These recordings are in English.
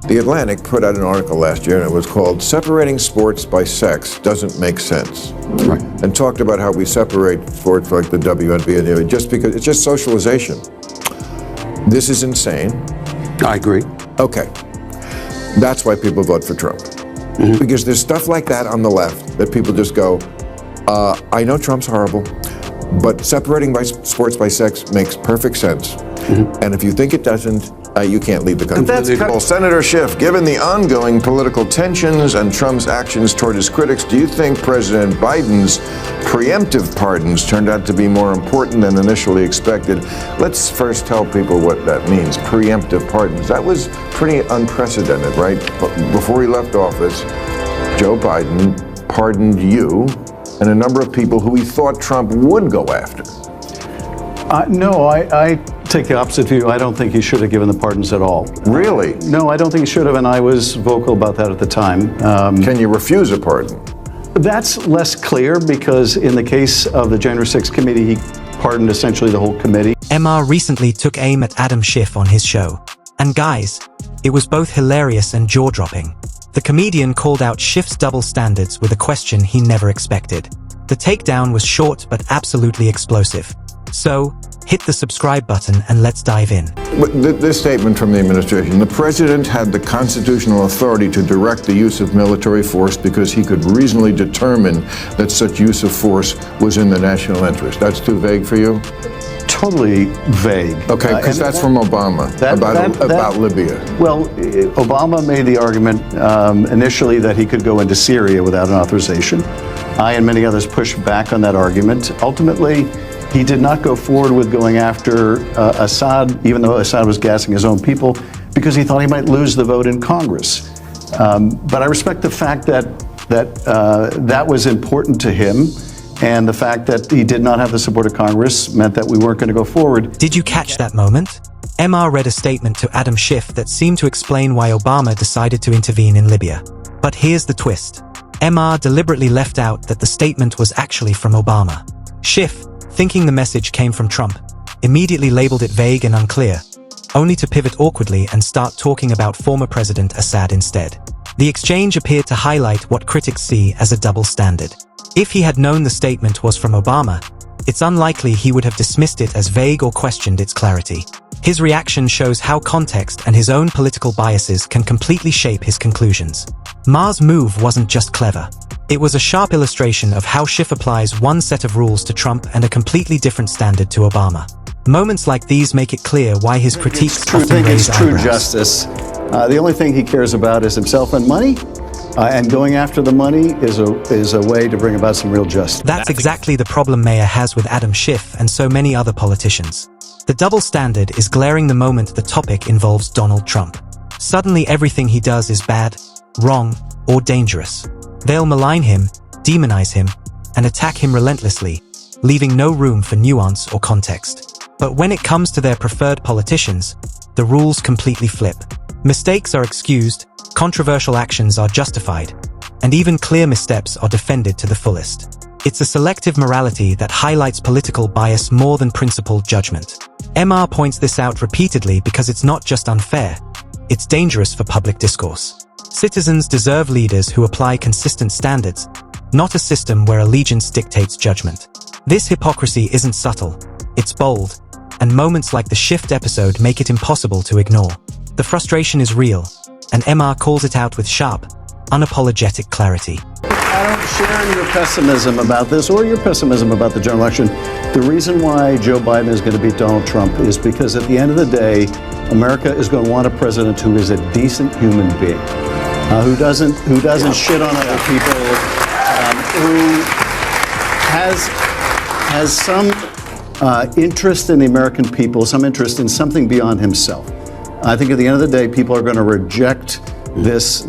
The Atlantic put out an article last year, and it was called "Separating Sports by Sex Doesn't Make Sense." Right. And talked about how we separate sports like the WNBA and the just because it's just socialization. This is insane. I agree. Okay. That's why people vote for Trump. Mm-hmm. Because there's stuff like that on the left that people just go, I know Trump's horrible, but separating by sports by sex makes perfect sense. Mm-hmm. And if you think it doesn't, you can't leave the country. Well, Senator Schiff, given the ongoing political tensions and Trump's actions toward his critics, do you think President Biden's preemptive pardons turned out to be more important than initially expected? Let's first tell people what that means, preemptive pardons. That was pretty unprecedented, right? Before he left office, Joe Biden pardoned you and a number of people who he thought Trump would go after. No, I take the opposite view. I don't think he should have given the pardons at all. Really? No, I don't think he should have, and I was vocal about that at the time. Can you refuse a pardon? That's less clear because in the case of the January 6th committee, he pardoned essentially the whole committee. Maher recently took aim at Adam Schiff on his show. And guys, it was both hilarious and jaw-dropping. The comedian called out Schiff's double standards with a question he never expected. The takedown was short but absolutely explosive. So, hit the subscribe button and let's dive in. This statement from the administration: the president had the constitutional authority to direct the use of military force because he could reasonably determine that such use of force was in the national interest. That's too vague for you? Totally vague. Okay, because that's from Obama, about Libya. Well, Obama made the argument initially that he could go into Syria without an authorization. I and many others pushed back on that argument. Ultimately, he did not go forward with going after Assad, even though Assad was gassing his own people, because he thought he might lose the vote in Congress. But I respect the fact that was important to him, and the fact that he did not have the support of Congress meant that we weren't going to go forward. Did you catch that moment? Maher read a statement to Adam Schiff that seemed to explain why Obama decided to intervene in Libya. But here's the twist. Maher deliberately left out that the statement was actually from Obama. Schiff, thinking the message came from Trump, immediately labeled it vague and unclear, only to pivot awkwardly and start talking about former President Assad instead. The exchange appeared to highlight what critics see as a double standard. If he had known the statement was from Obama, it's unlikely he would have dismissed it as vague or questioned its clarity. His reaction shows how context and his own political biases can completely shape his conclusions. Maher's move wasn't just clever. It was a sharp illustration of how Schiff applies one set of rules to Trump and a completely different standard to Obama. Moments like these make it clear why his critiques often raise eyebrows. True justice. The only thing he cares about is himself and money, and going after the money is a way to bring about some real justice. That's exactly the problem Maher has with Adam Schiff and so many other politicians. The double standard is glaring the moment the topic involves Donald Trump. Suddenly everything he does is bad, wrong, or dangerous. They'll malign him, demonize him, and attack him relentlessly, leaving no room for nuance or context. But when it comes to their preferred politicians, the rules completely flip. Mistakes are excused, controversial actions are justified, and even clear missteps are defended to the fullest. It's a selective morality that highlights political bias more than principled judgment. Maher points this out repeatedly because it's not just unfair, it's dangerous for public discourse. Citizens deserve leaders who apply consistent standards, not a system where allegiance dictates judgment. This hypocrisy isn't subtle, it's bold, and moments like the Schiff episode make it impossible to ignore. The frustration is real, and Maher calls it out with sharp, unapologetic clarity. I don't share your pessimism about this or your pessimism about the general election. The reason why Joe Biden is going to beat Donald Trump is because at the end of the day, America is going to want a president who is a decent human being, who doesn't shit on other people, who has some interest in the American people, some interest in something beyond himself. I think at the end of the day, people are going to reject this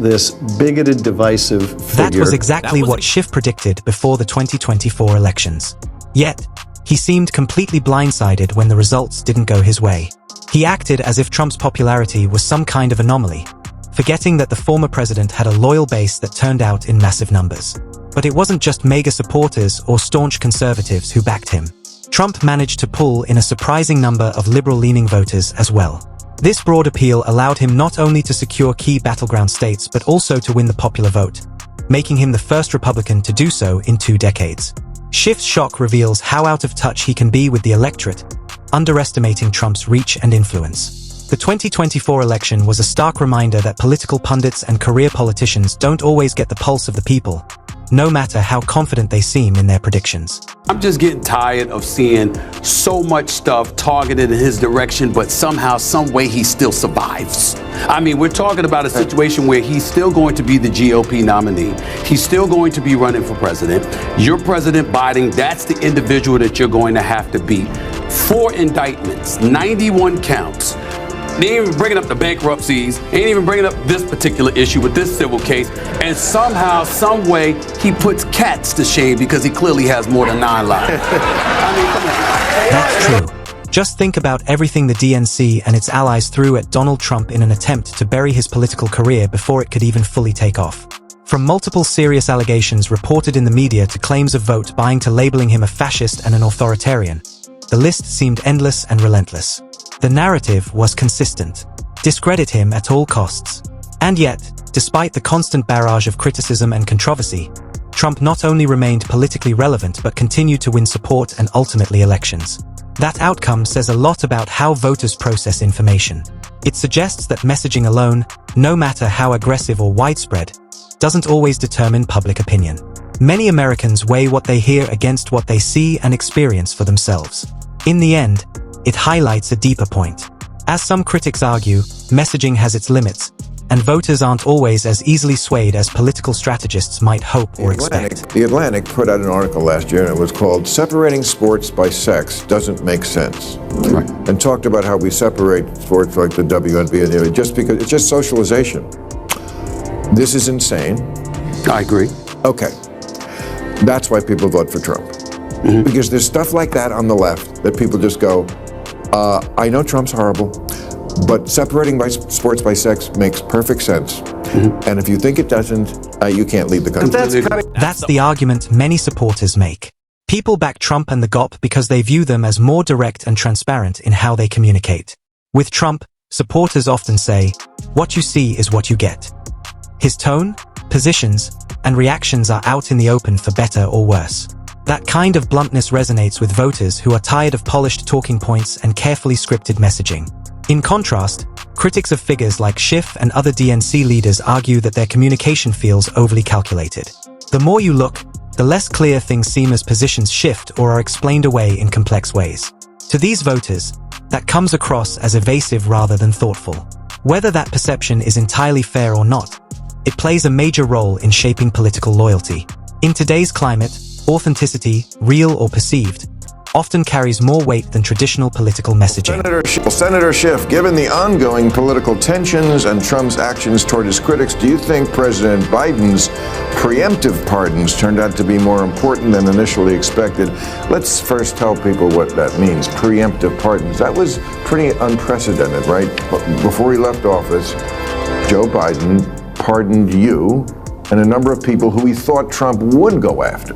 bigoted, divisive figure. That was exactly what Schiff predicted before the 2024 elections. Yet, he seemed completely blindsided when the results didn't go his way. He acted as if Trump's popularity was some kind of anomaly, forgetting that the former president had a loyal base that turned out in massive numbers. But it wasn't just mega supporters or staunch conservatives who backed him. Trump managed to pull in a surprising number of liberal-leaning voters as well. This broad appeal allowed him not only to secure key battleground states but also to win the popular vote, making him the first Republican to do so in 2 decades. Schiff's shock reveals how out of touch he can be with the electorate, underestimating Trump's reach and influence. The 2024 election was a stark reminder that political pundits and career politicians don't always get the pulse of the people, no matter how confident they seem in their predictions. I'm just getting tired of seeing so much stuff targeted in his direction, but somehow, some way he still survives. I mean, we're talking about a situation where he's still going to be the GOP nominee. He's still going to be running for president. You're President Biden. That's the individual that you're going to have to beat. 4 indictments, 91 counts. They ain't even bringing up the bankruptcies, ain't even bringing up this particular issue with this civil case, and somehow, some way, he puts cats to shame because he clearly has more than 9 lives. I mean, come on. That's true. Just think about everything the DNC and its allies threw at Donald Trump in an attempt to bury his political career before it could even fully take off. From multiple serious allegations reported in the media to claims of vote buying to labeling him a fascist and an authoritarian, the list seemed endless and relentless. The narrative was consistent. Discredit him at all costs. And yet, despite the constant barrage of criticism and controversy, Trump not only remained politically relevant but continued to win support and ultimately elections. That outcome says a lot about how voters process information. It suggests that messaging alone, no matter how aggressive or widespread, doesn't always determine public opinion. Many Americans weigh what they hear against what they see and experience for themselves. In the end, it highlights a deeper point. As some critics argue, messaging has its limits, and voters aren't always as easily swayed as political strategists might hope or expect. The Atlantic put out an article last year, and it was called "Separating Sports by Sex Doesn't Make Sense." Right. And talked about how we separate sports like the WNBA just because it's just socialization. This is insane. I agree. Okay. That's why people vote for Trump. Because there's stuff like that on the left that people just go, I know Trump's horrible, but separating sports by sex makes perfect sense. And if you think it doesn't, you can't leave the country. That's the argument many supporters make. People back Trump and the GOP because they view them as more direct and transparent in how they communicate. With Trump, supporters often say, what you see is what you get. His tone, positions, and reactions are out in the open for better or worse. That kind of bluntness resonates with voters who are tired of polished talking points and carefully scripted messaging. In contrast, critics of figures like Schiff and other DNC leaders argue that their communication feels overly calculated. The more you look, the less clear things seem as positions shift or are explained away in complex ways. To these voters, that comes across as evasive rather than thoughtful. Whether that perception is entirely fair or not, it plays a major role in shaping political loyalty. In today's climate, authenticity, real or perceived, often carries more weight than traditional political messaging. Senator Schiff, given the ongoing political tensions and Trump's actions toward his critics, do you think President Biden's preemptive pardons turned out to be more important than initially expected? Let's first tell people what that means, preemptive pardons. That was pretty unprecedented, right? Before he left office, Joe Biden pardoned you and a number of people who he thought Trump would go after.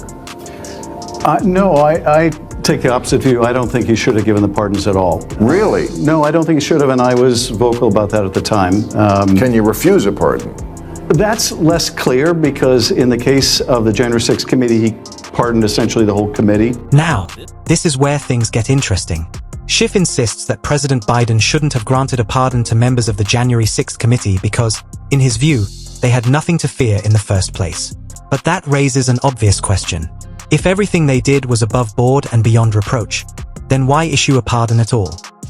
No, I take the opposite view. I don't think he should have given the pardons at all. Really? No, I don't think he should have, and I was vocal about that at the time. Can you refuse a pardon? That's less clear because in the case of the January 6th committee, he pardoned essentially the whole committee. Now, this is where things get interesting. Schiff insists that President Biden shouldn't have granted a pardon to members of the January 6th committee because, in his view, they had nothing to fear in the first place. But that raises an obvious question. If everything they did was above board and beyond reproach, then why issue a pardon at all?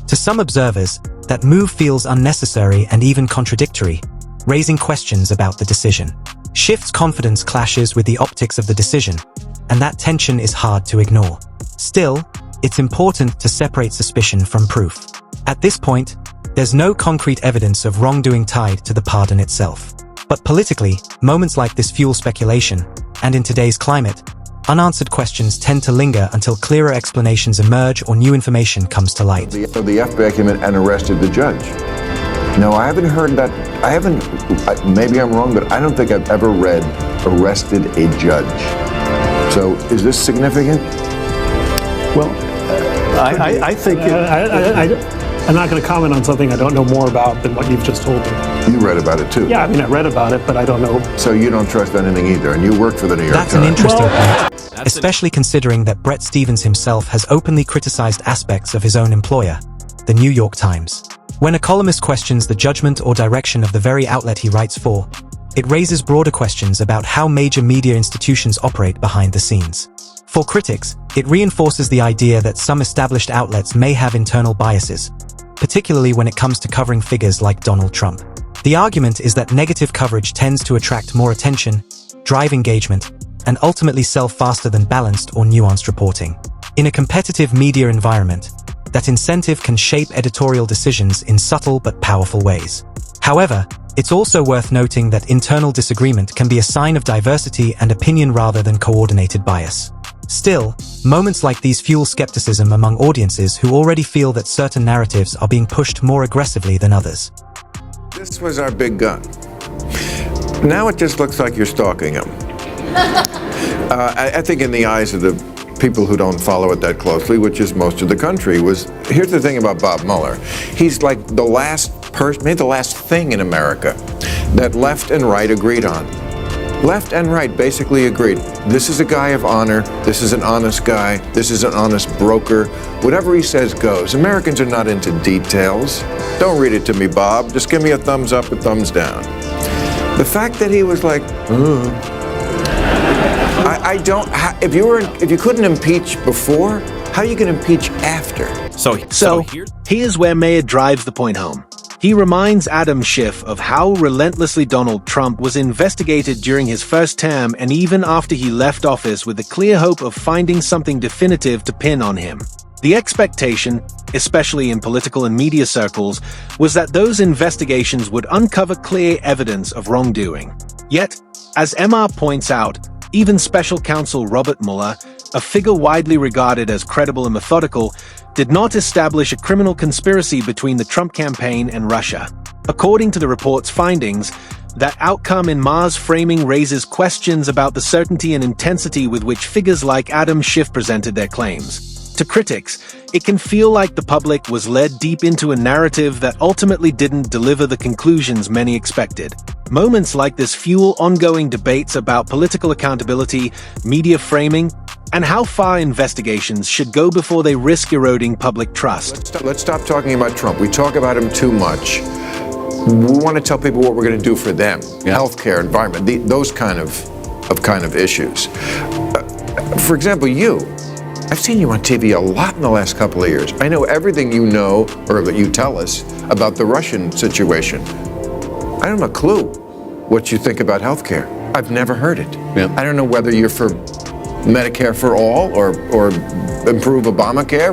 To some observers, that move feels unnecessary and even contradictory, raising questions about the decision. Schiff's confidence clashes with the optics of the decision, and that tension is hard to ignore. Still, it's important to separate suspicion from proof. At this point, there's no concrete evidence of wrongdoing tied to the pardon itself. But politically, moments like this fuel speculation, and in today's climate, unanswered questions tend to linger until clearer explanations emerge or new information comes to light. The FBI came in and arrested the judge. No, I haven't heard that. Maybe I'm wrong, but I don't think I've ever read arrested a judge. So is this significant? Well, I think... I'm not going to comment on something I don't know more about than what you've just told me. You read about it too. Yeah, I mean, I read about it, but I don't know. So you don't trust anything either, and you work for the New York Times. That's an interesting point, especially considering that Bret Stephens himself has openly criticized aspects of his own employer, the New York Times. When a columnist questions the judgment or direction of the very outlet he writes for, it raises broader questions about how major media institutions operate behind the scenes. For critics, it reinforces the idea that some established outlets may have internal biases, particularly when it comes to covering figures like Donald Trump. The argument is that negative coverage tends to attract more attention, drive engagement, and ultimately sell faster than balanced or nuanced reporting. In a competitive media environment, that incentive can shape editorial decisions in subtle but powerful ways. However, it's also worth noting that internal disagreement can be a sign of diversity and opinion rather than coordinated bias. Still, moments like these fuel skepticism among audiences who already feel that certain narratives are being pushed more aggressively than others. This was our big gun. Now it just looks like you're stalking him. I think in the eyes of the people who don't follow it that closely, which is most of the country, here's the thing about Bob Mueller. He's like the last person, maybe the last thing in America that left and right agreed on. Left and right basically agreed. This is a guy of honor. This is an honest guy. This is an honest broker. Whatever he says goes. Americans are not into details. Don't read it to me, Bob. Just give me a thumbs up, a thumbs down. The fact that he was like, I don't. If you couldn't impeach before, how are you going to impeach after? So here's where Maher drives the point home. He reminds Adam Schiff of how relentlessly Donald Trump was investigated during his first term and even after he left office, with the clear hope of finding something definitive to pin on him. The expectation, especially in political and media circles, was that those investigations would uncover clear evidence of wrongdoing. Yet, as Maher points out, even special counsel Robert Mueller, a figure widely regarded as credible and methodical, did not establish a criminal conspiracy between the Trump campaign and Russia. According to the report's findings, that outcome in Maher's framing raises questions about the certainty and intensity with which figures like Adam Schiff presented their claims. To critics, it can feel like the public was led deep into a narrative that ultimately didn't deliver the conclusions many expected. Moments like this fuel ongoing debates about political accountability, media framing, and how far investigations should go before they risk eroding public trust. Let's stop talking about Trump. We talk about him too much. We want to tell people what we're going to do for them. Yeah. Healthcare, environment, those kind of issues. For example, I've seen you on TV a lot in the last couple of years. I know everything you know, or that you tell us, about the Russian situation. I don't have a clue what you think about healthcare. I've never heard it. Yeah. I don't know whether you're for Medicare for all, or improve Obamacare,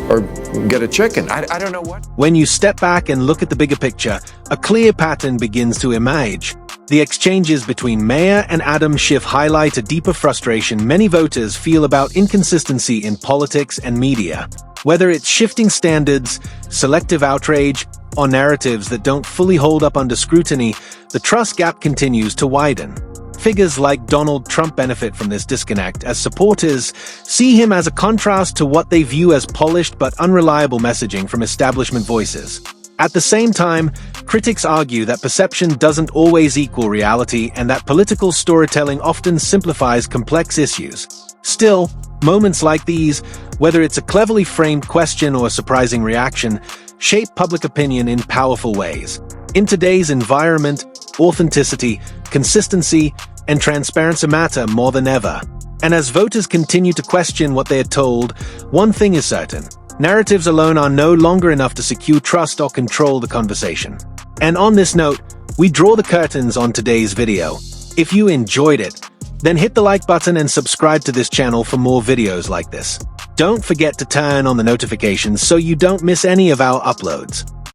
or get a chicken. I don't know what. When you step back and look at the bigger picture, a clear pattern begins to emerge. The exchanges between Maher and Adam Schiff highlight a deeper frustration many voters feel about inconsistency in politics and media. Whether it's shifting standards, selective outrage, or narratives that don't fully hold up under scrutiny, the trust gap continues to widen. Figures like Donald Trump benefit from this disconnect, as supporters see him as a contrast to what they view as polished but unreliable messaging from establishment voices. At the same time, critics argue that perception doesn't always equal reality and that political storytelling often simplifies complex issues. Still, moments like these, whether it's a cleverly framed question or a surprising reaction, shape public opinion in powerful ways. In today's environment, authenticity, consistency, and transparency matter more than ever. And as voters continue to question what they are told, one thing is certain: narratives alone are no longer enough to secure trust or control the conversation. And on this note, we draw the curtains on today's video. If you enjoyed it, then hit the like button and subscribe to this channel for more videos like this. Don't forget to turn on the notifications so you don't miss any of our uploads.